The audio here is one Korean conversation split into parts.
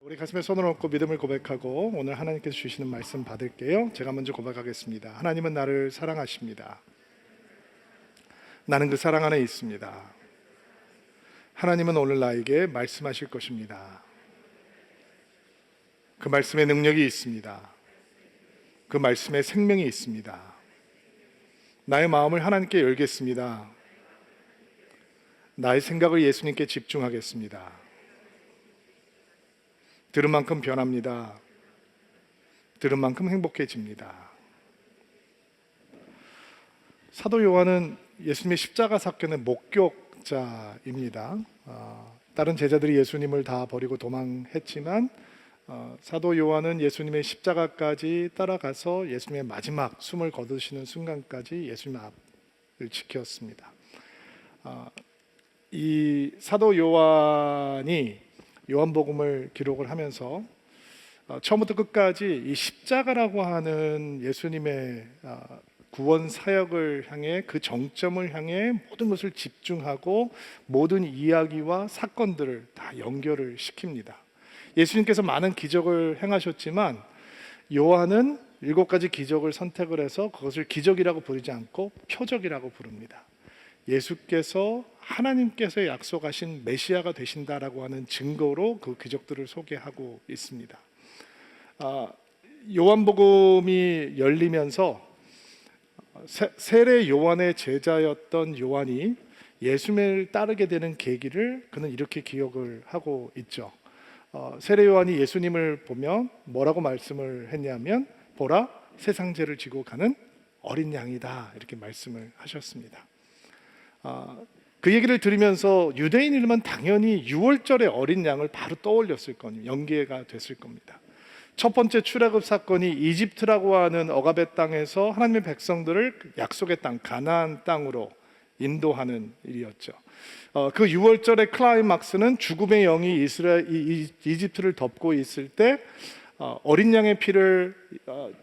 우리 가슴에 손을 얹고 믿음을 고백하고 오늘 하나님께서 주시는 말씀 받을게요. 제가 먼저 고백하겠습니다. 하나님은 나를 사랑하십니다. 나는 그 사랑 안에 있습니다. 하나님은 오늘 나에게 말씀하실 것입니다. 그 말씀에 능력이 있습니다. 그 말씀에 생명이 있습니다. 나의 마음을 하나님께 열겠습니다. 나의 생각을 예수님께 집중하겠습니다. 들은 만큼 변합니다. 들은 만큼 행복해집니다. 사도 요한은 예수님의 십자가 사건의 목격자입니다. 다른 제자들이 예수님을 다 버리고 도망했지만 사도 요한은 예수님의 십자가까지 따라가서 예수님의 마지막 숨을 거두시는 순간까지 예수님 앞을 지켰습니다. 이 사도 요한이 요한복음을 기록을 하면서 처음부터 끝까지 이 십자가라고 하는 예수님의 구원 사역을 향해 그 정점을 향해 모든 것을 집중하고 모든 이야기와 사건들을 다 연결을 시킵니다. 예수님께서 많은 기적을 행하셨지만 요한은 7가지 기적을 선택을 해서 그것을 기적이라고 부르지 않고 표적이라고 부릅니다. 예수께서 하나님께서 약속하신 메시아가 되신다라고 하는 증거로 그 기적들을 소개하고 있습니다. 요한복음이 열리면서 세례 요한의 제자였던 요한이 예수님을 따르게 되는 계기를 그는 이렇게 기억을 하고 있죠. 세례 요한이 예수님을 보면 뭐라고 말씀을 했냐면 보라 세상 죄를 지고 가는 어린 양이다 이렇게 말씀을 하셨습니다. 그 얘기를 들으면서 유대인이면 당연히 6월절의 어린 양을 바로 떠올렸을 거니 연계가 됐을 겁니다. 첫 번째 출애굽 사건이 이집트라고 하는 억압의 땅에서 하나님의 백성들을 약속의 땅 가나안 땅으로 인도하는 일이었죠. 그 6월절의 클라이막스는 죽음의 영이 이집트를 덮고 있을 때 어린 양의 피를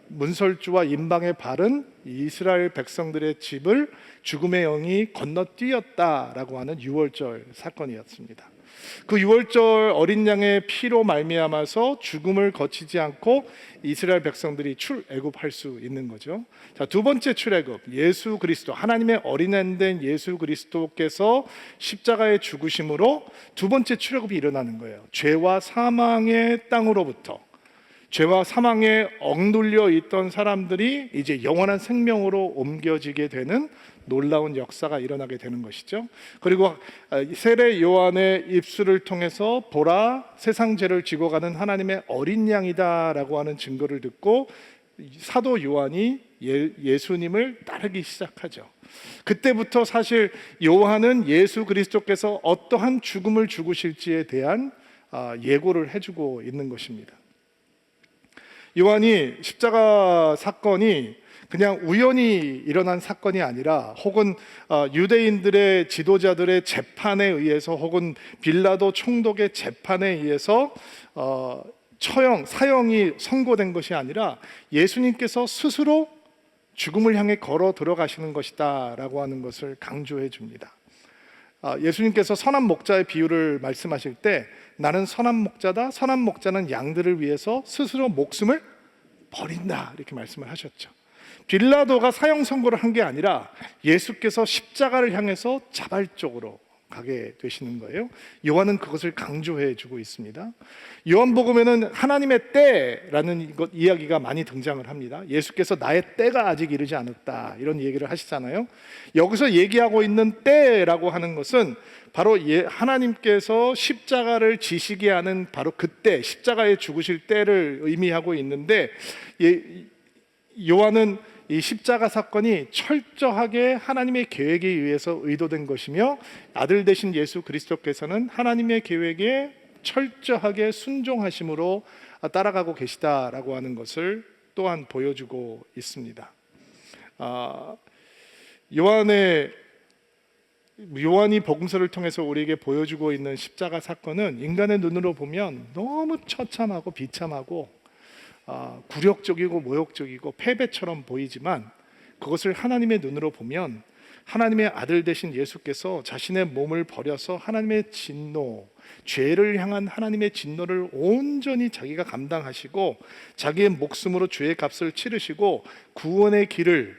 문설주와 임방에 바른 이스라엘 백성들의 집을 죽음의 영이 건너뛰었다라고 하는 6월절 사건이었습니다. 그 6월절 어린 양의 피로 말미암아서 죽음을 거치지 않고 이스라엘 백성들이 출애굽할 수 있는 거죠. 자, 두 번째 출애굽, 예수 그리스도 하나님의 어린아이된 예수 그리스도께서 십자가에 죽으심으로 두 번째 출애굽이 일어나는 거예요. 죄와 사망의 땅으로부터 죄와 사망에 억눌려 있던 사람들이 이제 영원한 생명으로 옮겨지게 되는 놀라운 역사가 일어나게 되는 것이죠. 그리고 세례 요한의 입술을 통해서 보라 세상 죄를 지고 가는 하나님의 어린 양이다라고 하는 증거를 듣고 사도 요한이 예수님을 따르기 시작하죠. 그때부터 사실 요한은 예수 그리스도께서 어떠한 죽음을 죽으실지에 대한 예고를 해주고 있는 것입니다. 요한이 십자가 사건이 그냥 우연히 일어난 사건이 아니라 혹은 유대인들의 지도자들의 재판에 의해서 혹은 빌라도 총독의 재판에 의해서 사형이 선고된 것이 아니라 예수님께서 스스로 죽음을 향해 걸어 들어가시는 것이다 라고 하는 것을 강조해 줍니다. 예수님께서 선한 목자의 비유를 말씀하실 때 나는 선한 목자다. 선한 목자는 양들을 위해서 스스로 목숨을 버린다 이렇게 말씀을 하셨죠. 빌라도가 사형 선고를 한 게 아니라 예수께서 십자가를 향해서 자발적으로 가게 되시는 거예요. 요한은 그것을 강조해 주고 있습니다. 요한복음에는 하나님의 때라는 이야기가 많이 등장을 합니다. 예수께서 나의 때가 아직 이르지 않았다 이런 얘기를 하시잖아요. 여기서 얘기하고 있는 때라고 하는 것은 바로 하나님께서 십자가를 지시게 하는 바로 그때 십자가에 죽으실 때를 의미하고 있는데 요한은 이 십자가 사건이 철저하게 하나님의 계획에 의해서 의도된 것이며 아들 되신 예수 그리스도께서는 하나님의 계획에 철저하게 순종하심으로 따라가고 계시다라고 하는 것을 또한 보여주고 있습니다. 요한이 복음서를 통해서 우리에게 보여주고 있는 십자가 사건은 인간의 눈으로 보면 너무 처참하고 비참하고 굴욕적이고 모욕적이고 패배처럼 보이지만 그것을 하나님의 눈으로 보면 하나님의 아들 되신 예수께서 자신의 몸을 버려서 하나님의 진노, 죄를 향한 하나님의 진노를 온전히 자기가 감당하시고 자기의 목숨으로 죄의 값을 치르시고 구원의 길을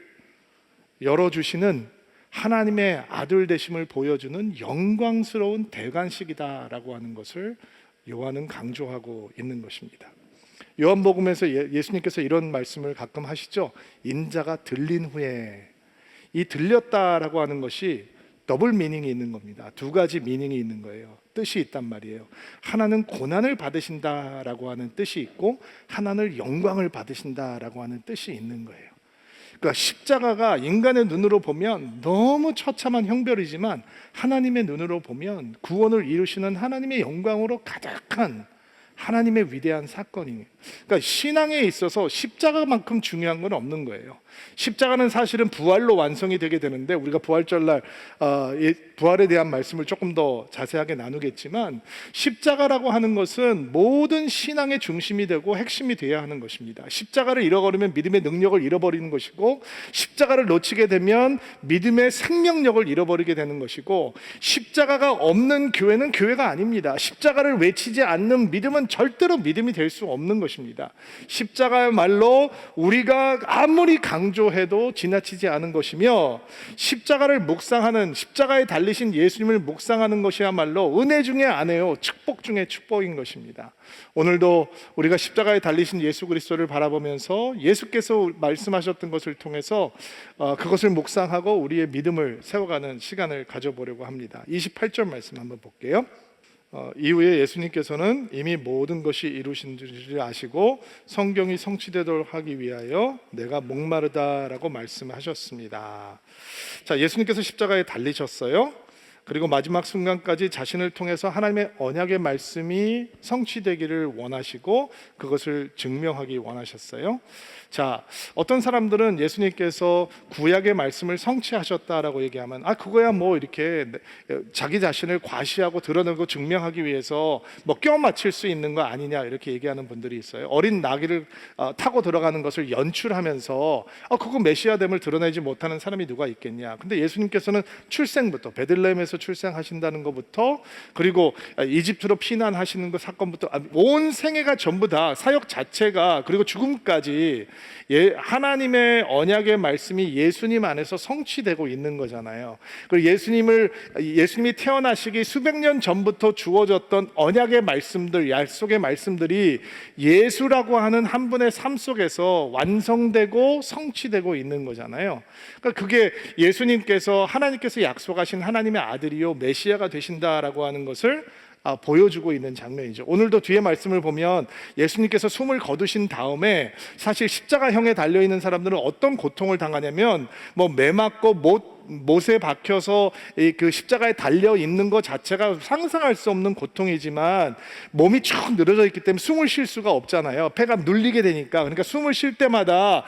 열어주시는 하나님의 아들 되심을 보여주는 영광스러운 대관식이다라고 하는 것을 요한은 강조하고 있는 것입니다. 요한복음에서 예수님께서 이런 말씀을 가끔 하시죠. 인자가 들린 후에, 이 들렸다라고 하는 것이 더블 미닝이 있는 겁니다. 두 가지 미닝이 있는 거예요. 뜻이 있단 말이에요. 하나는 고난을 받으신다라고 하는 뜻이 있고, 하나는 영광을 받으신다라고 하는 뜻이 있는 거예요. 그러니까 십자가가 인간의 눈으로 보면 너무 처참한 형벌이지만 하나님의 눈으로 보면 구원을 이루시는 하나님의 영광으로 가득한 하나님의 위대한 사건이에요. 그러니까 신앙에 있어서 십자가만큼 중요한 건 없는 거예요. 십자가는 사실은 부활로 완성이 되게 되는데, 우리가 부활절날 부활에 대한 말씀을 조금 더 자세하게 나누겠지만, 십자가라고 하는 것은 모든 신앙의 중심이 되고 핵심이 되어야 하는 것입니다. 십자가를 잃어버리면 믿음의 능력을 잃어버리는 것이고, 십자가를 놓치게 되면 믿음의 생명력을 잃어버리게 되는 것이고, 십자가가 없는 교회는 교회가 아닙니다. 십자가를 외치지 않는 믿음은 절대로 믿음이 될 수 없는 것입니다. 십자가야말로 우리가 아무리 강조해도 지나치지 않은 것이며, 십자가를 묵상하는, 십자가에 달리신 예수님을 묵상하는 것이야말로 은혜 중에 은혜요, 축복 중에 축복인 것입니다. 오늘도 우리가 십자가에 달리신 예수 그리스도를 바라보면서 예수께서 말씀하셨던 것을 통해서 그것을 묵상하고 우리의 믿음을 세워가는 시간을 가져보려고 합니다. 28절 말씀 한번 볼게요. 이후에 예수님께서는 이미 모든 것이 이루신 줄 아시고 성경이 성취되도록 하기 위하여 내가 목마르다라고 말씀하셨습니다. 자, 예수님께서 십자가에 달리셨어요. 그리고 마지막 순간까지 자신을 통해서 하나님의 언약의 말씀이 성취되기를 원하시고 그것을 증명하기 원하셨어요. 자, 어떤 사람들은 예수님께서 구약의 말씀을 성취하셨다라고 얘기하면 그거야 뭐 이렇게 자기 자신을 과시하고 드러내고 증명하기 위해서 뭐 껴 맞출 수 있는 거 아니냐, 이렇게 얘기하는 분들이 있어요. 어린 나귀를 타고 들어가는 것을 연출하면서 그거 메시아됨을 드러내지 못하는 사람이 누가 있겠냐. 근데 예수님께서는 출생부터, 베들레헴에서 출생하신다는 것부터, 그리고 이집트로 피난하시는 그 사건부터 온 생애가 전부 다, 사역 자체가, 그리고 죽음까지 하나님의 언약의 말씀이 예수님 안에서 성취되고 있는 거잖아요. 그리고 예수님이 태어나시기 수백 년 전부터 주어졌던 언약의 말씀들, 약속의 말씀들이 예수라고 하는 한 분의 삶 속에서 완성되고 성취되고 있는 거잖아요. 그러니까 그게 예수님께서, 하나님께서 약속하신 하나님의 아들이요 메시아가 되신다라고 하는 것을 보여주고 있는 장면이죠. 오늘도 뒤에 말씀을 보면 예수님께서 숨을 거두신 다음에 사실 십자가형에 달려있는 사람들은 어떤 고통을 당하냐면, 매 맞고 못에 박혀서 그 십자가에 달려 있는 것 자체가 상상할 수 없는 고통이지만, 몸이 쭉 늘어져 있기 때문에 숨을 쉴 수가 없잖아요. 폐가 눌리게 되니까. 그러니까 숨을 쉴 때마다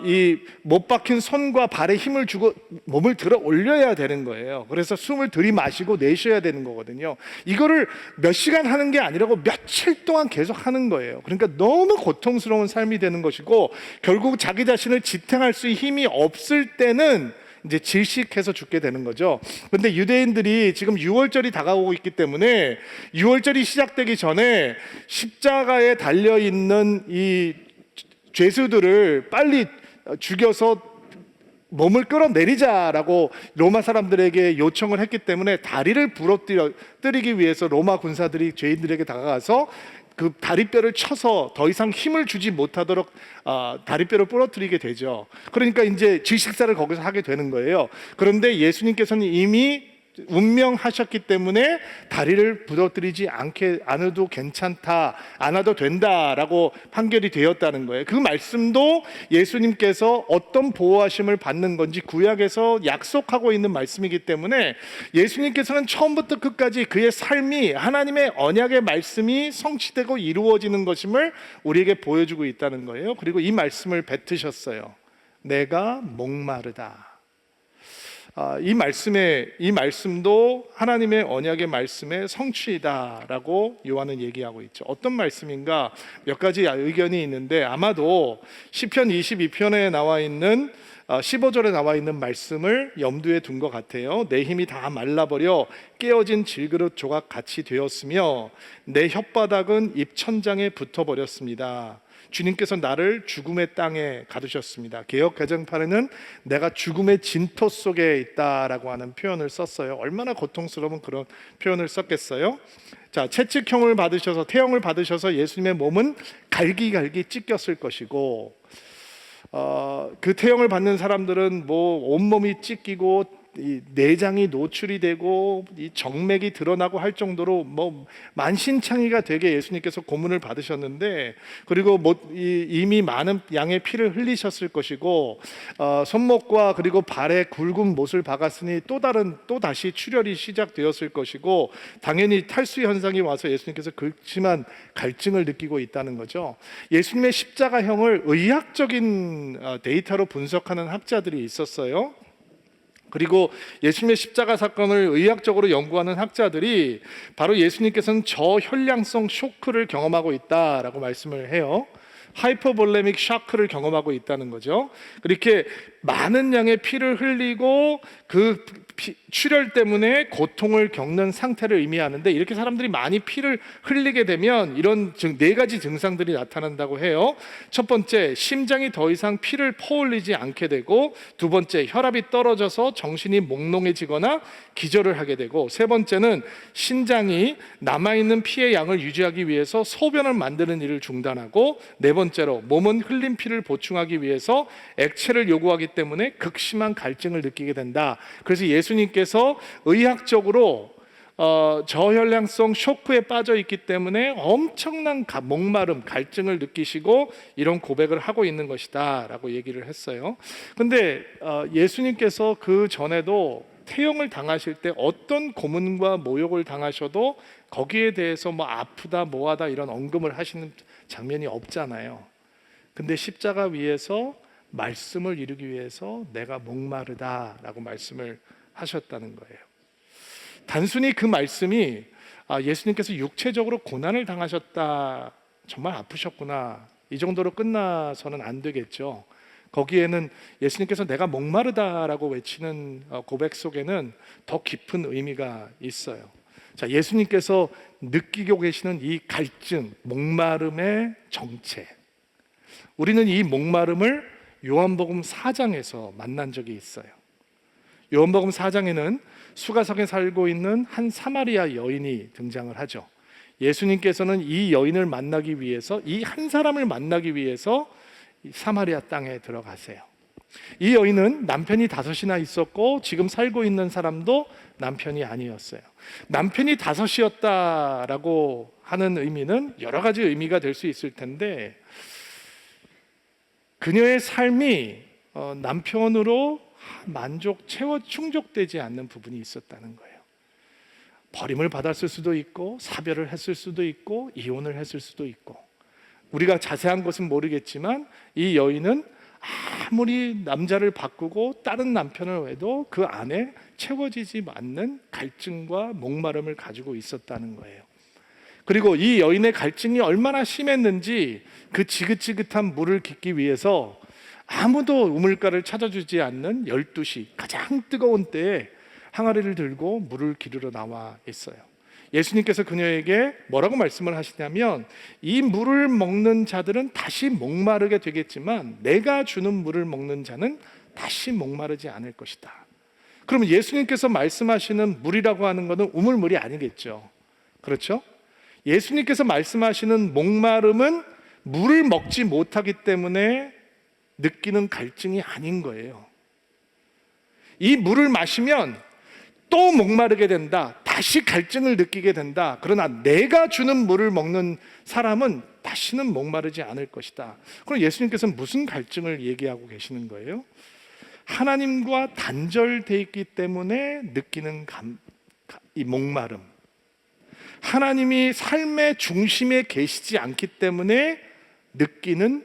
이 못 박힌 손과 발에 힘을 주고 몸을 들어 올려야 되는 거예요. 그래서 숨을 들이마시고 내쉬어야 되는 거거든요. 이거를 몇 시간 하는 게 아니라고 며칠 동안 계속 하는 거예요. 그러니까 너무 고통스러운 삶이 되는 것이고, 결국 자기 자신을 지탱할 수 있는 힘이 없을 때는 이제 질식해서 죽게 되는 거죠. 그런데 유대인들이 지금 유월절이 다가오고 있기 때문에 유월절이 시작되기 전에 십자가에 달려있는 이 죄수들을 빨리 죽여서 몸을 끌어내리자라고 로마 사람들에게 요청을 했기 때문에 다리를 부러뜨리기 위해서 로마 군사들이 죄인들에게 다가가서 그 다리뼈를 쳐서 더 이상 힘을 주지 못하도록 다리뼈를 부러뜨리게 되죠. 그러니까 이제 질식사를 거기서 하게 되는 거예요. 그런데 예수님께서는 이미 운명하셨기 때문에 다리를 부러뜨리지 않아도 괜찮다, 안 와도 된다라고 판결이 되었다는 거예요. 그 말씀도 예수님께서 어떤 보호하심을 받는 건지 구약에서 약속하고 있는 말씀이기 때문에 예수님께서는 처음부터 끝까지 그의 삶이 하나님의 언약의 말씀이 성취되고 이루어지는 것임을 우리에게 보여주고 있다는 거예요. 그리고 이 말씀을 뱉으셨어요. 내가 목마르다. 이 말씀도 하나님의 언약의 말씀의 성취이다라고 요한은 얘기하고 있죠. 어떤 말씀인가? 몇 가지 의견이 있는데, 아마도 시편 22편에 나와 있는 15절에 나와 있는 말씀을 염두에 둔 것 같아요. 내 힘이 다 말라버려 깨어진 질그릇 조각 같이 되었으며 내 혓바닥은 입천장에 붙어버렸습니다. 주님께서 나를 죽음의 땅에 가두셨습니다. 개역 개정판에는 내가 죽음의 진토 속에 있다라고 하는 표현을 썼어요. 얼마나 고통스러운 그런 표현을 썼겠어요. 자, 채찍형을 받으셔서, 태형을 받으셔서 예수님의 몸은 갈기갈기 찢겼을 것이고, 그 태형을 받는 사람들은 뭐 온몸이 찢기고 이 내장이 노출이 되고 이 정맥이 드러나고 할 정도로 뭐 만신창이가 되게 예수님께서 고문을 받으셨는데, 그리고 이미 많은 양의 피를 흘리셨을 것이고, 손목과 그리고 발에 굵은 못을 박았으니 또 다시 출혈이 시작되었을 것이고, 당연히 탈수 현상이 와서 예수님께서 극심한 갈증을 느끼고 있다는 거죠. 예수님의 십자가형을 의학적인 데이터로 분석하는 학자들이 있었어요. 그리고 예수님의 십자가 사건을 의학적으로 연구하는 학자들이 바로 예수님께서는 저혈량성 쇼크를 경험하고 있다라고 말씀을 해요. 하이퍼볼레믹 샤크를 경험하고 있다는 거죠. 그렇게 많은 양의 피를 흘리고 그 출혈 때문에 고통을 겪는 상태를 의미하는데, 이렇게 사람들이 많이 피를 흘리게 되면 이런 네 가지 증상들이 나타난다고 해요. 첫 번째, 심장이 더 이상 피를 퍼올리지 않게 되고, 두 번째, 혈압이 떨어져서 정신이 몽롱해지거나 기절을 하게 되고, 세 번째는 신장이 남아있는 피의 양을 유지하기 위해서 소변을 만드는 일을 중단하고, 네 번째로 몸은 흘린 피를 보충하기 위해서 액체를 요구하기 때문에 극심한 갈증을 느끼게 된다. 그래서 예수님께서 의학적으로 저혈량성 쇼크에 빠져 있기 때문에 엄청난 목마름, 갈증을 느끼시고 이런 고백을 하고 있는 것이다 라고 얘기를 했어요. 근데 예수님께서 그 전에도 태형을 당하실 때 어떤 고문과 모욕을 당하셔도 거기에 대해서 뭐 아프다 뭐하다 이런 언급을 하시는 장면이 없잖아요. 근데 십자가 위에서 말씀을 이루기 위해서 내가 목마르다라고 말씀을 하셨다는 거예요. 단순히 그 말씀이 예수님께서 육체적으로 고난을 당하셨다, 정말 아프셨구나, 이 정도로 끝나서는 안 되겠죠. 거기에는 예수님께서 내가 목마르다라고 외치는 고백 속에는 더 깊은 의미가 있어요. 자, 예수님께서 느끼고 계시는 이 갈증, 목마름의 정체, 우리는 이 목마름을 요한복음 4장에서 만난 적이 있어요. 요한복음 4장에는 수가성에 살고 있는 한 사마리아 여인이 등장을 하죠. 예수님께서는 이 여인을 만나기 위해서, 이 한 사람을 만나기 위해서 사마리아 땅에 들어가세요. 이 여인은 남편이 5이나 있었고 지금 살고 있는 사람도 남편이 아니었어요. 남편이 5이었다라고 하는 의미는 여러 가지 의미가 될 수 있을 텐데, 그녀의 삶이 남편으로 충족되지 않는 부분이 있었다는 거예요. 버림을 받았을 수도 있고, 사별을 했을 수도 있고, 이혼을 했을 수도 있고, 우리가 자세한 것은 모르겠지만 이 여인은 아무리 남자를 바꾸고 다른 남편을 해도 그 안에 채워지지 않는 갈증과 목마름을 가지고 있었다는 거예요. 그리고 이 여인의 갈증이 얼마나 심했는지, 그 지긋지긋한 물을 깃기 위해서 아무도 우물가를 찾아주지 않는 12시 가장 뜨거운 때에 항아리를 들고 물을 기르러 나와 있어요. 예수님께서 그녀에게 뭐라고 말씀을 하시냐면, 이 물을 먹는 자들은 다시 목마르게 되겠지만 내가 주는 물을 먹는 자는 다시 목마르지 않을 것이다. 그러면 예수님께서 말씀하시는 물이라고 하는 것은 우물물이 아니겠죠. 그렇죠? 예수님께서 말씀하시는 목마름은 물을 먹지 못하기 때문에 느끼는 갈증이 아닌 거예요. 이 물을 마시면 또 목마르게 된다, 다시 갈증을 느끼게 된다. 그러나 내가 주는 물을 먹는 사람은 다시는 목마르지 않을 것이다. 그럼 예수님께서는 무슨 갈증을 얘기하고 계시는 거예요? 하나님과 단절되어 있기 때문에 느끼는 이 목마름, 하나님이 삶의 중심에 계시지 않기 때문에 느끼는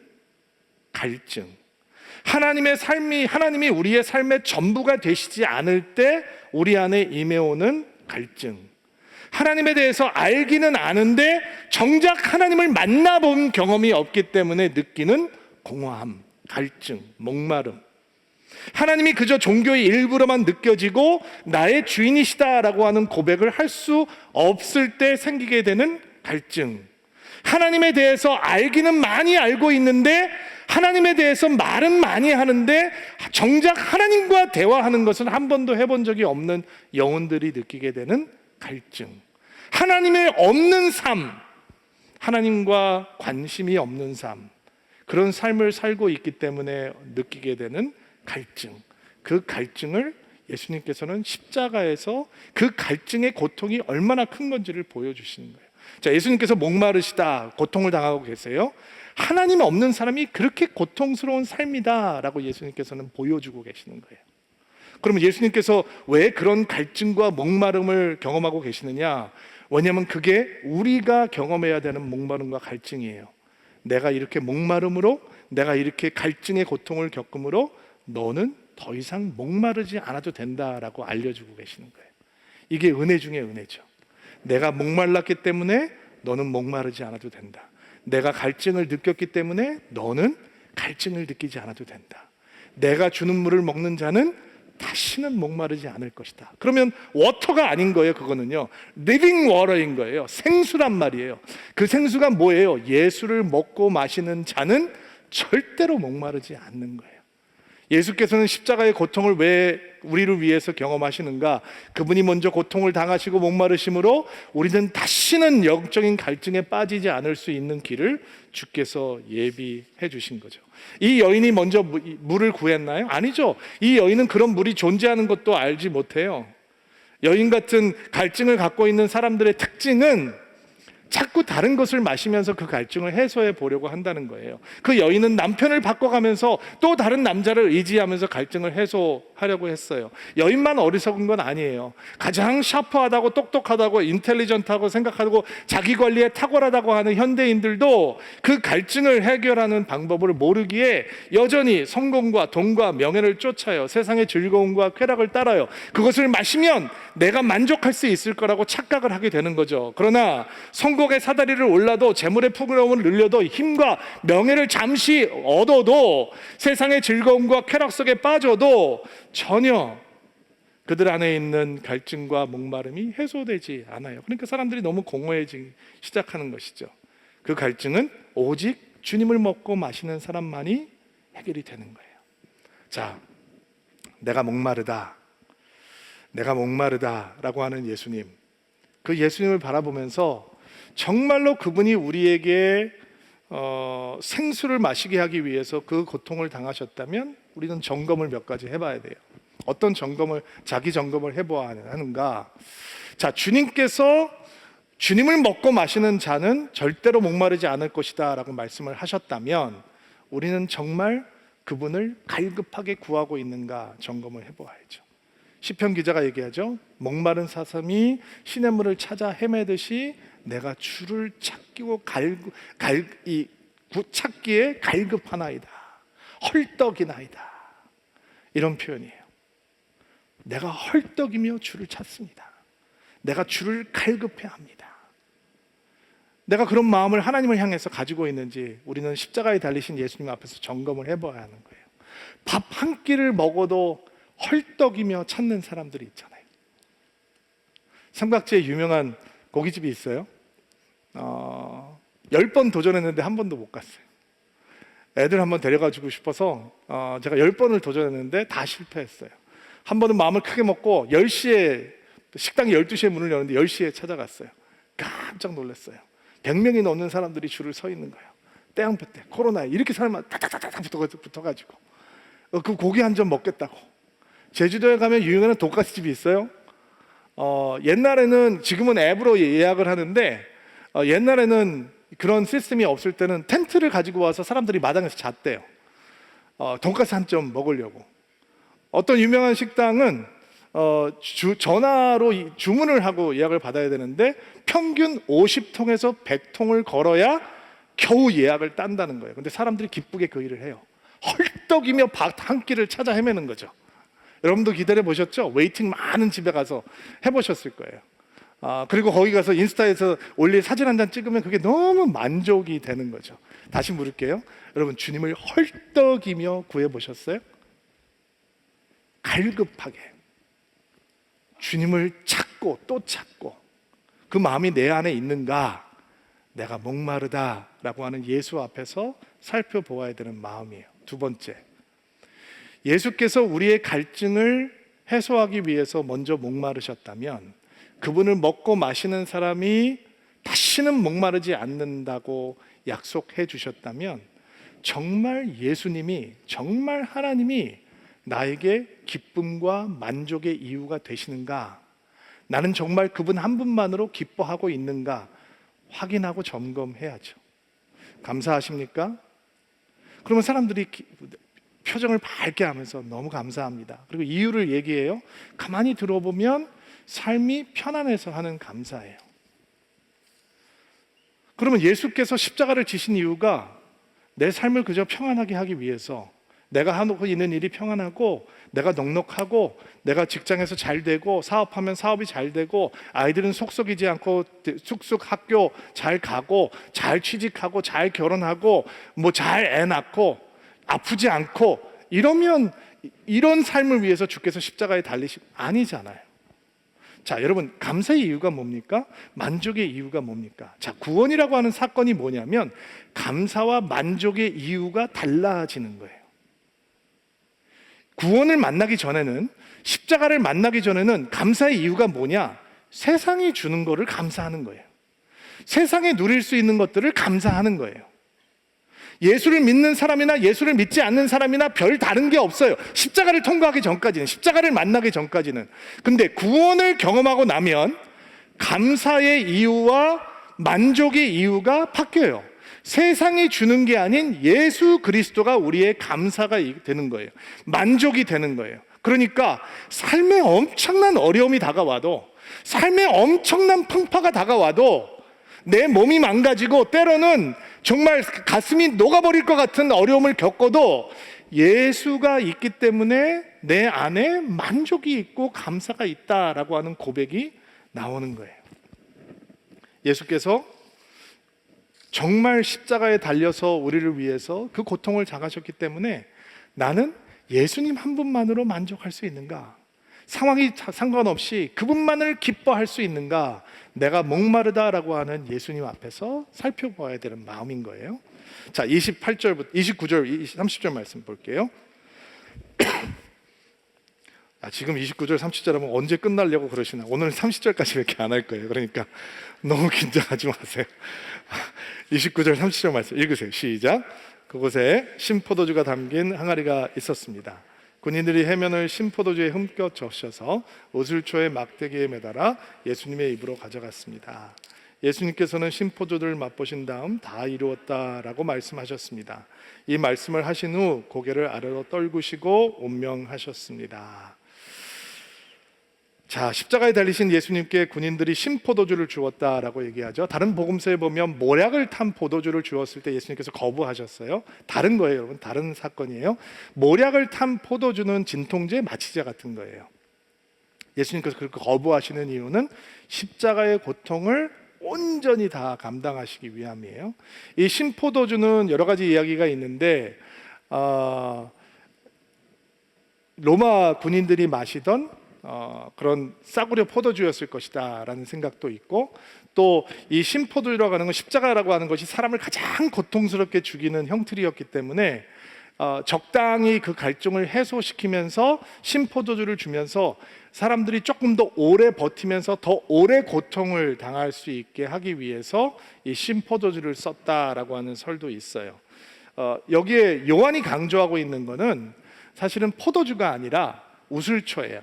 갈증, 하나님이 우리의 삶의 전부가 되시지 않을 때 우리 안에 임해오는 갈증, 하나님에 대해서 알기는 아는데 정작 하나님을 만나본 경험이 없기 때문에 느끼는 공허함, 갈증, 목마름. 하나님이 그저 종교의 일부로만 느껴지고 나의 주인이시다라고 하는 고백을 할 수 없을 때 생기게 되는 갈증. 하나님에 대해서 알기는 많이 알고 있는데 하나님에 대해서 말은 많이 하는데 정작 하나님과 대화하는 것은 한 번도 해본 적이 없는 영혼들이 느끼게 되는 갈증. 하나님의 없는 삶, 하나님과 관심이 없는 삶, 그런 삶을 살고 있기 때문에 느끼게 되는 갈증. 그 갈증을 예수님께서는 십자가에서 그 갈증의 고통이 얼마나 큰 건지를 보여주시는 거예요. 자, 예수님께서 목마르시다, 고통을 당하고 계세요. 하나님 없는 사람이 그렇게 고통스러운 삶이다 라고 예수님께서는 보여주고 계시는 거예요. 그러면 예수님께서 왜 그런 갈증과 목마름을 경험하고 계시느냐? 왜냐하면 그게 우리가 경험해야 되는 목마름과 갈증이에요. 내가 이렇게 목마름으로, 내가 이렇게 갈증의 고통을 겪음으로 너는 더 이상 목마르지 않아도 된다라고 알려주고 계시는 거예요. 이게 은혜 중에 은혜죠. 내가 목말랐기 때문에 너는 목마르지 않아도 된다. 내가 갈증을 느꼈기 때문에 너는 갈증을 느끼지 않아도 된다. 내가 주는 물을 먹는 자는 다시는 목마르지 않을 것이다. 그러면 워터가 아닌 거예요. 그거는요, 리빙 워터인 거예요. 생수란 말이에요. 그 생수가 뭐예요? 예수를 먹고 마시는 자는 절대로 목마르지 않는 거예요. 예수께서는 십자가의 고통을 왜 우리를 위해서 경험하시는가? 그분이 먼저 고통을 당하시고 목마르심으로 우리는 다시는 영적인 갈증에 빠지지 않을 수 있는 길을 주께서 예비해 주신 거죠. 이 여인이 먼저 물을 구했나요? 아니죠. 이 여인은 그런 물이 존재하는 것도 알지 못해요. 여인 같은 갈증을 갖고 있는 사람들의 특징은 자꾸 다른 것을 마시면서 그 갈증을 해소해 보려고 한다는 거예요. 그 여인은 남편을 바꿔가면서 또 다른 남자를 의지하면서 갈증을 해소하려고 했어요. 여인만 어리석은 건 아니에요. 가장 샤프하다고 똑똑하다고 인텔리전트하고 생각하고 자기 관리에 탁월하다고 하는 현대인들도 그 갈증을 해결하는 방법을 모르기에 여전히 성공과 돈과 명예를 쫓아요. 세상의 즐거움과 쾌락을 따라요. 그것을 마시면 내가 만족할 수 있을 거라고 착각을 하게 되는 거죠. 그러나 성공의 사다리를 올라도 재물의 풍요로움을 늘려도 힘과 명예를 잠시 얻어도 세상의 즐거움과 쾌락 속에 빠져도 전혀 그들 안에 있는 갈증과 목마름이 해소되지 않아요. 그러니까 사람들이 너무 공허해지기 시작하는 것이죠. 그 갈증은 오직 주님을 먹고 마시는 사람만이 해결이 되는 거예요. 자, 내가 목마르다 라고 하는 예수님, 그 예수님을 바라보면서 정말로 그분이 우리에게 생수를 마시게 하기 위해서 그 고통을 당하셨다면 우리는 점검을 몇 가지 해봐야 돼요. 어떤 점검을, 자기 점검을 해보아야 하는가? 자, 주님께서 주님을 먹고 마시는 자는 절대로 목마르지 않을 것이다 라고 말씀을 하셨다면 우리는 정말 그분을 갈급하게 구하고 있는가 점검을 해보아야죠. 시편 기자가 얘기하죠. 목마른 사슴이 시냇물을 찾아 헤매듯이 내가 주를 찾기에 갈급하나이다, 헐떡이나이다, 이런 표현이에요. 내가 헐떡이며 주를 찾습니다. 내가 주를 갈급해합니다. 내가 그런 마음을 하나님을 향해서 가지고 있는지 우리는 십자가에 달리신 예수님 앞에서 점검을 해봐야 하는 거예요. 밥 한 끼를 먹어도 헐떡이며 찾는 사람들이 있잖아요. 삼각지에 유명한 고깃집이 있어요. 10번 도전했는데 한 번도 못 갔어요. 애들 한번 데려가주고 싶어서 제가 10번을 도전했는데 다 실패했어요. 한 번은 마음을 크게 먹고 10시에 식당이 12시에 문을 여는데 10시에 찾아갔어요. 깜짝 놀랐어요. 100명이 넘는 사람들이 줄을 서 있는 거예요. 때양볕 때, 코로나에 이렇게 사람만 다다다다 붙어가지고 그 고기 한 점 먹겠다고. 제주도에 가면 유명한 돈가스집이 있어요. 옛날에는, 지금은 앱으로 예약을 하는데 옛날에는 그런 시스템이 없을 때는 텐트를 가지고 와서 사람들이 마당에서 잤대요. 돈가스 한 점 먹으려고. 어떤 유명한 식당은 전화로 주문을 하고 예약을 받아야 되는데 평균 50통에서 100통을 걸어야 겨우 예약을 딴다는 거예요. 근데 사람들이 기쁘게 그 일을 해요. 헐떡이며 밥 한 끼를 찾아 헤매는 거죠. 여러분도 기다려 보셨죠? 웨이팅 많은 집에 가서 해보셨을 거예요. 그리고 거기 가서 인스타에서 올릴 사진 한 장 찍으면 그게 너무 만족이 되는 거죠. 다시 물을게요. 여러분, 주님을 헐떡이며 구해 보셨어요? 갈급하게 주님을 찾고 또 찾고, 그 마음이 내 안에 있는가? 내가 목마르다라고 하는 예수 앞에서 살펴보아야 되는 마음이에요. 두 번째, 예수께서 우리의 갈증을 해소하기 위해서 먼저 목마르셨다면, 그분을 먹고 마시는 사람이 다시는 목마르지 않는다고 약속해 주셨다면, 정말 예수님이, 정말 하나님이 나에게 기쁨과 만족의 이유가 되시는가? 나는 정말 그분 한 분만으로 기뻐하고 있는가? 확인하고 점검해야죠. 감사하십니까? 그러면 사람들이 표정을 밝게 하면서 너무 감사합니다. 그리고 이유를 얘기해요. 가만히 들어보면 삶이 편안해서 하는 감사예요. 그러면 예수께서 십자가를 지신 이유가 내 삶을 그저 평안하게 하기 위해서, 내가 하고 있는 일이 평안하고, 내가 넉넉하고, 내가 직장에서 잘 되고, 사업하면 사업이 잘 되고, 아이들은 속썩이지 않고 쑥쑥 학교 잘 가고, 잘 취직하고, 잘 결혼하고, 뭐 잘 애 낳고, 아프지 않고, 이러면, 이런 삶을 위해서 주께서 십자가에 달리시, 아니잖아요. 자, 여러분, 감사의 이유가 뭡니까? 만족의 이유가 뭡니까? 자, 구원이라고 하는 사건이 뭐냐면 감사와 만족의 이유가 달라지는 거예요. 구원을 만나기 전에는, 십자가를 만나기 전에는 감사의 이유가 뭐냐? 세상이 주는 거를 감사하는 거예요. 세상에 누릴 수 있는 것들을 감사하는 거예요. 예수를 믿는 사람이나 예수를 믿지 않는 사람이나 별 다른 게 없어요. 십자가를 통과하기 전까지는, 십자가를 만나기 전까지는. 근데 구원을 경험하고 나면 감사의 이유와 만족의 이유가 바뀌어요. 세상이 주는 게 아닌 예수 그리스도가 우리의 감사가 되는 거예요. 만족이 되는 거예요. 그러니까 삶에 엄청난 어려움이 다가와도, 삶에 엄청난 풍파가 다가와도, 내 몸이 망가지고 때로는 정말 가슴이 녹아버릴 것 같은 어려움을 겪어도 예수가 있기 때문에 내 안에 만족이 있고 감사가 있다라고 하는 고백이 나오는 거예요. 예수께서 정말 십자가에 달려서 우리를 위해서 그 고통을 당하셨기 때문에 나는 예수님 한 분만으로 만족할 수 있는가? 상황이 상관없이 그분만을 기뻐할 수 있는가? 내가 목마르다라고 하는 예수님 앞에서 살펴봐야 되는 마음인 거예요. 자, 28절부터 29절, 30절 말씀 볼게요. 지금 29절, 30절 하면 언제 끝나려고 그러시나? 오늘 30절까지밖에 안 할 거예요. 그러니까 너무 긴장하지 마세요. 29절, 30절 말씀 읽으세요. 시작. 그곳에 신포도주가 담긴 항아리가 있었습니다. 군인들이 해면을 신포도주에 흠겨 적셔서 우슬초의 막대기에 매달아 예수님의 입으로 가져갔습니다. 예수님께서는 신포도주를 맛보신 다음 다 이루었다라고 말씀하셨습니다. 이 말씀을 하신 후 고개를 아래로 떨구시고 운명하셨습니다. 자, 십자가에 달리신 예수님께 군인들이 신포도주를 주었다라고 얘기하죠. 다른 복음서에 보면 모략을 탄 포도주를 주었을 때 예수님께서 거부하셨어요. 다른 거예요, 여러분. 다른 사건이에요. 모략을 탄 포도주는 진통제, 마취제 같은 거예요. 예수님께서 그렇게 거부하시는 이유는 십자가의 고통을 온전히 다 감당하시기 위함이에요. 이 신포도주는 여러 가지 이야기가 있는데 로마 군인들이 마시던 그런 싸구려 포도주였을 것이다 라는 생각도 있고, 또 이 신포도주라고 하는 건, 십자가라고 하는 것이 사람을 가장 고통스럽게 죽이는 형틀이었기 때문에 적당히 그 갈증을 해소시키면서 신포도주를 주면서 사람들이 조금 더 오래 버티면서 더 오래 고통을 당할 수 있게 하기 위해서 이 신포도주를 썼다라고 하는 설도 있어요. 여기에 요한이 강조하고 있는 것은 사실은 포도주가 아니라 우슬초예요.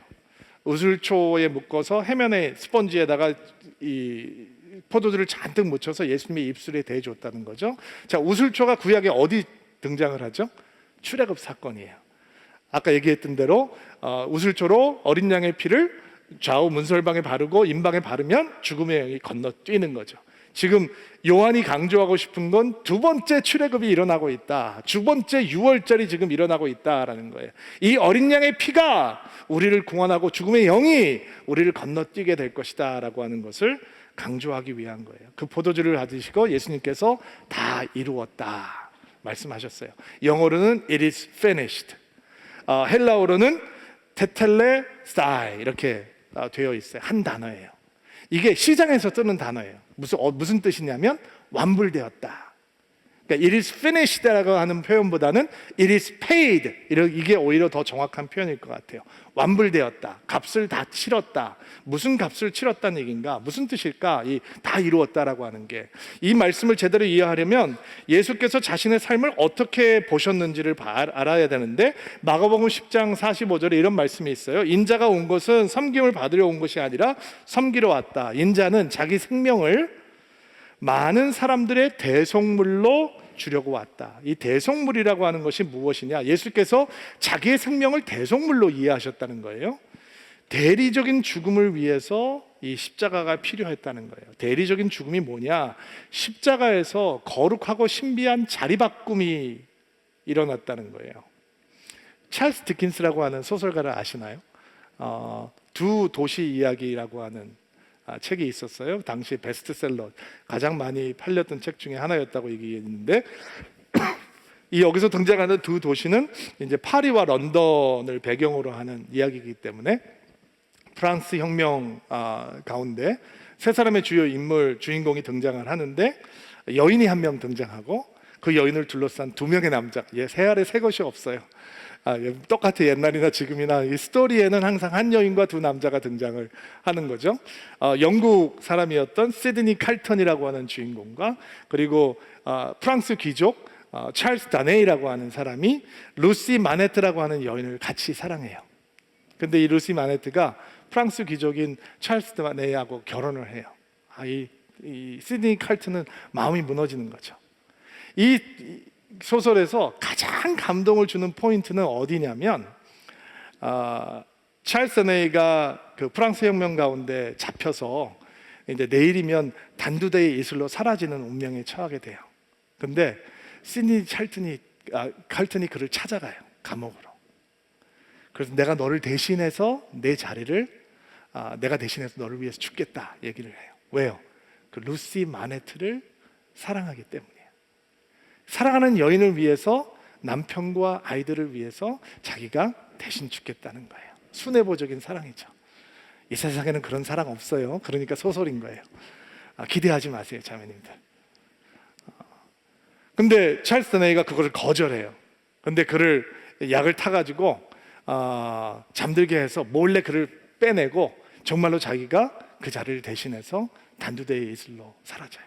우슬초에 묶어서 해면에 스펀지에다가 이 포도주를 잔뜩 묻혀서 예수님의 입술에 대줬다는 거죠. 자, 우슬초가 구약에 어디 등장을 하죠? 출애굽 사건이에요. 아까 얘기했던 대로 우슬초로 어린 양의 피를 좌우 문설방에 바르고 임방에 바르면 죽음의 영이 건너뛰는 거죠. 지금 요한이 강조하고 싶은 건 두 번째 출애굽이 일어나고 있다, 두 번째 유월절이 지금 일어나고 있다라는 거예요. 이 어린 양의 피가 우리를 구원하고 죽음의 영이 우리를 건너뛰게 될 것이다 라고 하는 것을 강조하기 위한 거예요. 그 포도주를 받으시고 예수님께서 다 이루었다 말씀하셨어요. 영어로는 it is finished, 헬라어로는 테텔레스타이 이렇게 되어 있어요. 한 단어예요. 이게 시장에서 뜨는 단어예요. 무슨 뜻이냐면 완불되었다. 그러니까 it is finished라고 하는 표현보다는 it is paid, 이게 오히려 더 정확한 표현일 것 같아요. 완불되었다, 값을 다 치렀다. 무슨 값을 치렀다는 얘기인가? 무슨 뜻일까? 다 이루었다라고 하는 게, 이 말씀을 제대로 이해하려면 예수께서 자신의 삶을 어떻게 보셨는지를 알아야 되는데, 마가복음 10장 45절에 이런 말씀이 있어요. 인자가 온 것은 섬김을 받으려 온 것이 아니라 섬기러 왔다. 인자는 자기 생명을 많은 사람들의 대속물로 주려고 왔다. 이 대속물이라고 하는 것이 무엇이냐? 예수께서 자기의 생명을 대속물로 이해하셨다는 거예요. 대리적인 죽음을 위해서 이 십자가가 필요했다는 거예요. 대리적인 죽음이 뭐냐? 십자가에서 거룩하고 신비한 자리바꿈이 일어났다는 거예요. 찰스 디킨스라고 하는 소설가를 아시나요? 두 도시 이야기라고 하는 책이 있었어요. 당시 베스트셀러, 가장 많이 팔렸던 책 중에 하나였다고 얘기했는데, 이 여기서 등장하는 두 도시는 이제 파리와 런던을 배경으로 하는 이야기이기 때문에 프랑스 혁명 가운데 세 사람의 주요 인물 주인공이 등장을 하는데, 여인이 한 명 등장하고 그 여인을 둘러싼 두 명의 남자, 새 아래 새 것이 없어요. 똑같아. 옛날이나 지금이나 이 스토리에는 항상 한 여인과 두 남자가 등장을 하는 거죠. 영국 사람이었던 시드니 칼턴이라고 하는 주인공과, 그리고 프랑스 귀족 찰스 다네이라고 하는 사람이 루시 마네트라고 하는 여인을 같이 사랑해요. 근데 이 루시 마네트가 프랑스 귀족인 찰스 다네이하고 결혼을 해요. 이 시드니 칼턴은 마음이 무너지는 거죠. 이 소설에서 가장 감동을 주는 포인트는 어디냐면, 찰스 다네이가 그 프랑스 혁명 가운데 잡혀서 이제 내일이면 단두대의 이슬로 사라지는 운명에 처하게 돼요. 근데 시드니 칼튼이 그를 찾아가요, 감옥으로. 그래서 내가 너를 대신해서 내 자리를 내가 대신해서 너를 위해서 죽겠다 얘기를 해요. 왜요? 그 루시 마네트를 사랑하기 때문이에요. 사랑하는 여인을 위해서, 남편과 아이들을 위해서 자기가 대신 죽겠다는 거예요. 순애보적인 사랑이죠. 이 세상에는 그런 사랑 없어요. 그러니까 소설인 거예요. 기대하지 마세요, 자매님들. 근데 찰스 다네이가 그거를 거절해요. 근데 그를 약을 타가지고 잠들게 해서 몰래 그를 빼내고 정말로 자기가 그 자리를 대신해서 단두대의 이슬로 사라져요.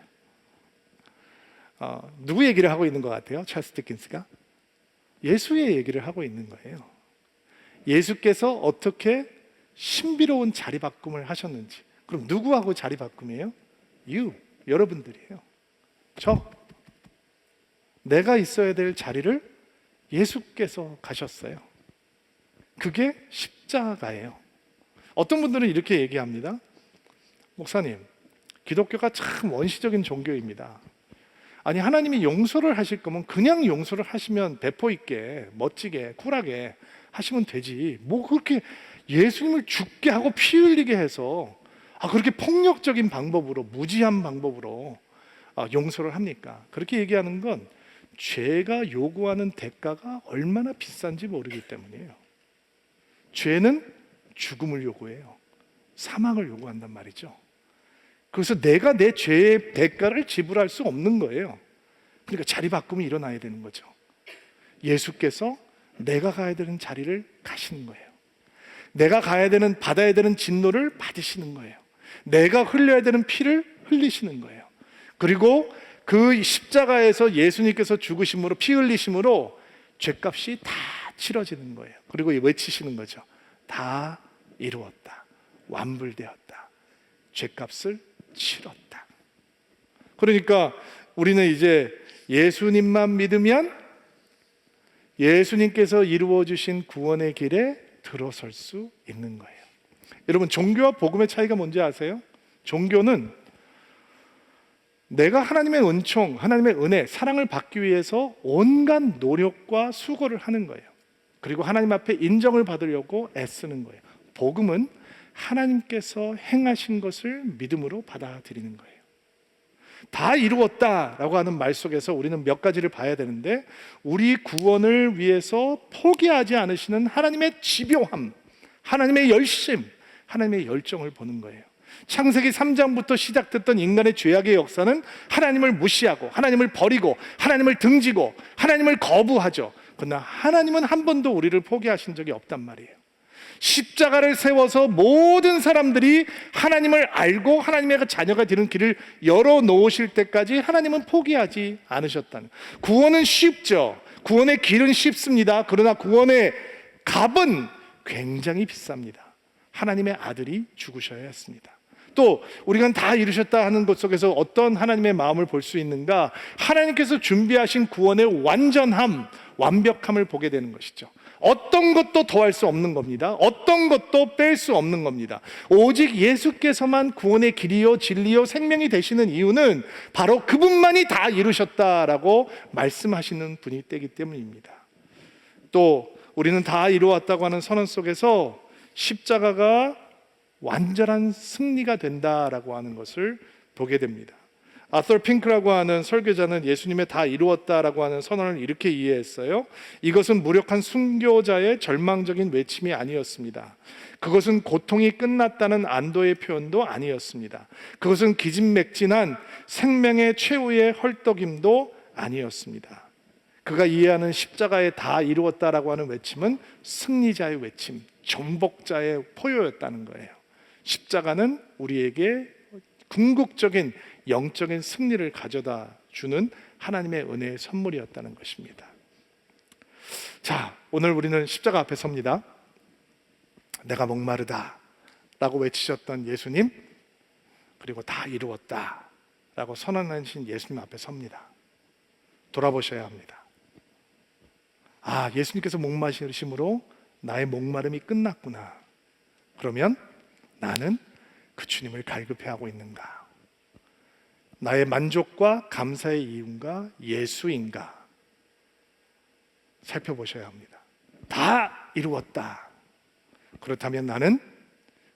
누구 얘기를 하고 있는 것 같아요? 찰스 디킨스가 예수의 얘기를 하고 있는 거예요. 예수께서 어떻게 신비로운 자리바꿈을 하셨는지. 그럼 누구하고 자리바꿈이에요? 여러분들이에요. 내가 있어야 될 자리를 예수께서 가셨어요. 그게 십자가예요. 어떤 분들은 이렇게 얘기합니다. 목사님, 기독교가 참 원시적인 종교입니다. 아니, 하나님이 용서를 하실 거면 그냥 용서를 하시면 배포 있게, 멋지게, 쿨하게 하시면 되지, 뭐 그렇게 예수님을 죽게 하고 피 흘리게 해서 그렇게 폭력적인 방법으로, 무지한 방법으로 용서를 합니까? 그렇게 얘기하는 건 죄가 요구하는 대가가 얼마나 비싼지 모르기 때문이에요. 죄는 죽음을 요구해요. 사망을 요구한단 말이죠. 그래서 내가 내 죄의 대가를 지불할 수 없는 거예요. 그러니까 자리바꿈이 일어나야 되는 거죠. 예수께서 내가 가야 되는 자리를 가시는 거예요. 내가 받아야 되는 진노를 받으시는 거예요. 내가 흘려야 되는 피를 흘리시는 거예요. 그리고 그 십자가에서 예수님께서 죽으심으로, 피 흘리심으로 죄값이 다 치러지는 거예요. 그리고 외치시는 거죠. 다 이루었다. 완불되었다. 죄값을 치렀다. 그러니까 우리는 이제 예수님만 믿으면 예수님께서 이루어 주신 구원의 길에 들어설 수 있는 거예요. 여러분, 종교와 복음의 차이가 뭔지 아세요? 종교는 내가 하나님의 은총, 하나님의 은혜, 사랑을 받기 위해서 온갖 노력과 수고를 하는 거예요. 그리고 하나님 앞에 인정을 받으려고 애쓰는 거예요. 복음은 하나님께서 행하신 것을 믿음으로 받아들이는 거예요. 다 이루었다라고 하는 말 속에서 우리는 몇 가지를 봐야 되는데, 우리 구원을 위해서 포기하지 않으시는 하나님의 집요함, 하나님의 열심, 하나님의 열정을 보는 거예요. 창세기 3장부터 시작됐던 인간의 죄악의 역사는 하나님을 무시하고 하나님을 버리고 하나님을 등지고 하나님을 거부하죠. 그러나 하나님은 한 번도 우리를 포기하신 적이 없단 말이에요. 십자가를 세워서 모든 사람들이 하나님을 알고 하나님의 자녀가 되는 길을 열어놓으실 때까지 하나님은 포기하지 않으셨다는. 구원은 쉽죠. 구원의 길은 쉽습니다. 그러나 구원의 값은 굉장히 비쌉니다. 하나님의 아들이 죽으셔야 했습니다. 또 우리가 다 이루셨다 하는 것 속에서 어떤 하나님의 마음을 볼 수 있는가? 하나님께서 준비하신 구원의 완전함, 완벽함을 보게 되는 것이죠. 어떤 것도 더할 수 없는 겁니다. 어떤 것도 뺄 수 없는 겁니다. 오직 예수께서만 구원의 길이요 진리요 생명이 되시는 이유는 바로 그분만이 다 이루셨다라고 말씀하시는 분이 되기 때문입니다. 또 우리는 다 이루었다고 하는 선언 속에서 십자가가 완전한 승리가 된다라고 하는 것을 보게 됩니다. 아서 핑크라고 하는 설교자는 예수님의 다 이루었다라고 하는 선언을 이렇게 이해했어요. 이것은 무력한 순교자의 절망적인 외침이 아니었습니다. 그것은 고통이 끝났다는 안도의 표현도 아니었습니다. 그것은 기진맥진한 생명의 최후의 헐떡임도 아니었습니다. 그가 이해하는 십자가에 다 이루었다라고 하는 외침은 승리자의 외침, 정복자의 포효였다는 거예요. 십자가는 우리에게 궁극적인 영적인 승리를 가져다 주는 하나님의 은혜의 선물이었다는 것입니다. 자, 오늘 우리는 십자가 앞에 섭니다. 내가 목마르다 라고 외치셨던 예수님, 그리고 다 이루었다 라고 선언하신 예수님 앞에 섭니다. 돌아보셔야 합니다. 아, 예수님께서 목마르심으로 나의 목마름이 끝났구나. 그러면 나는 그 주님을 갈급해하고 있는가? 나의 만족과 감사의 이유가 예수인가? 살펴보셔야 합니다. 다 이루었다. 그렇다면 나는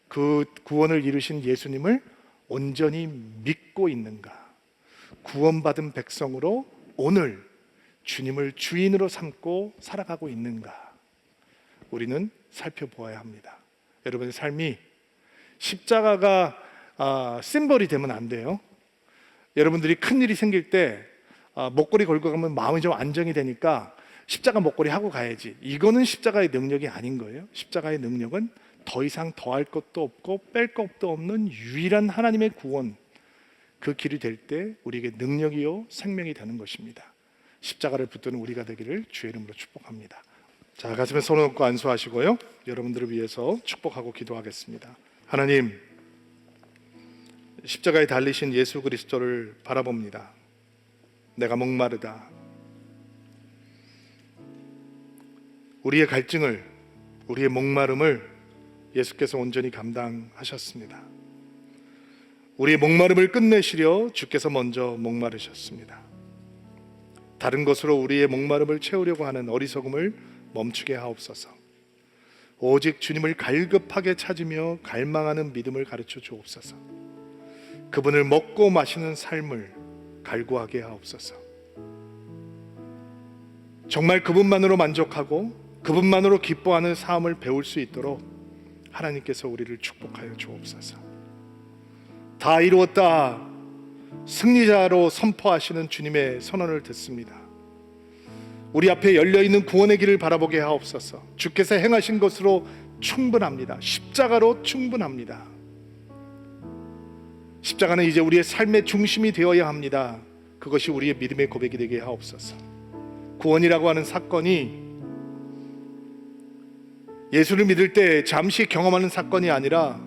그 구원을 이루신 예수님을 온전히 믿고 있는가? 구원받은 백성으로 오늘 주님을 주인으로 삼고 살아가고 있는가? 우리는 살펴보아야 합니다. 여러분의 삶이 십자가가 심벌이 되면 안 돼요. 여러분들이 큰일이 생길 때 목걸이 걸고 가면 마음이 좀 안정이 되니까 십자가 목걸이 하고 가야지. 이거는 십자가의 능력이 아닌 거예요. 십자가의 능력은 더 이상 더할 것도 없고 뺄 것도 없는 유일한 하나님의 구원, 그 길이 될 때 우리에게 능력이요 생명이 되는 것입니다. 십자가를 붙드는 우리가 되기를 주의 이름으로 축복합니다. 자, 가슴에 손을 얹고 안수하시고요, 여러분들을 위해서 축복하고 기도하겠습니다. 하나님, 십자가에 달리신 예수 그리스도를 바라봅니다. 내가 목마르다. 우리의 갈증을, 우리의 목마름을 예수께서 온전히 감당하셨습니다. 우리의 목마름을 끝내시려 주께서 먼저 목마르셨습니다. 다른 것으로 우리의 목마름을 채우려고 하는 어리석음을 멈추게 하옵소서. 오직 주님을 갈급하게 찾으며 갈망하는 믿음을 가르쳐 주옵소서. 그분을 먹고 마시는 삶을 갈구하게 하옵소서. 정말 그분만으로 만족하고 그분만으로 기뻐하는 삶을 배울 수 있도록 하나님께서 우리를 축복하여 주옵소서. 다 이루었다, 승리자로 선포하시는 주님의 선언을 듣습니다. 우리 앞에 열려있는 구원의 길을 바라보게 하옵소서. 주께서 행하신 것으로 충분합니다. 십자가로 충분합니다. 십자가는 이제 우리의 삶의 중심이 되어야 합니다. 그것이 우리의 믿음의 고백이 되게 하옵소서. 구원이라고 하는 사건이 예수를 믿을 때 잠시 경험하는 사건이 아니라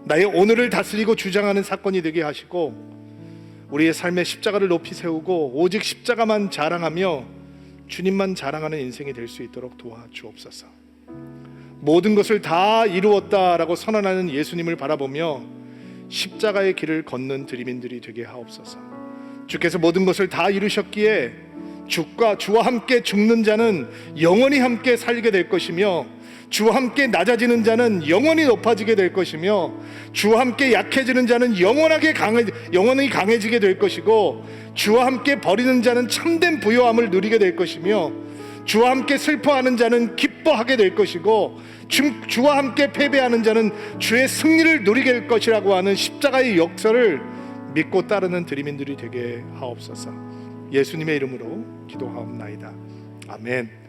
나의 오늘을 다스리고 주장하는 사건이 되게 하시고, 우리의 삶의 십자가를 높이 세우고 오직 십자가만 자랑하며 주님만 자랑하는 인생이 될 수 있도록 도와주옵소서. 모든 것을 다 이루었다라고 선언하는 예수님을 바라보며 십자가의 길을 걷는 드림인들이 되게 하옵소서. 주께서 모든 것을 다 이루셨기에 주와 함께 죽는 자는 영원히 함께 살게 될 것이며, 주와 함께 낮아지는 자는 영원히 높아지게 될 것이며, 주와 함께 약해지는 자는 영원히 강해지게 될 것이고, 주와 함께 버리는 자는 참된 부요함을 누리게 될 것이며, 주와 함께 슬퍼하는 자는 기뻐하게 될 것이고 주와 함께 패배하는 자는 주의 승리를 누리게 될 것이라고 하는 십자가의 역사를 믿고 따르는 드리민들이 되게 하옵소서. 예수님의 이름으로 기도하옵나이다. 아멘.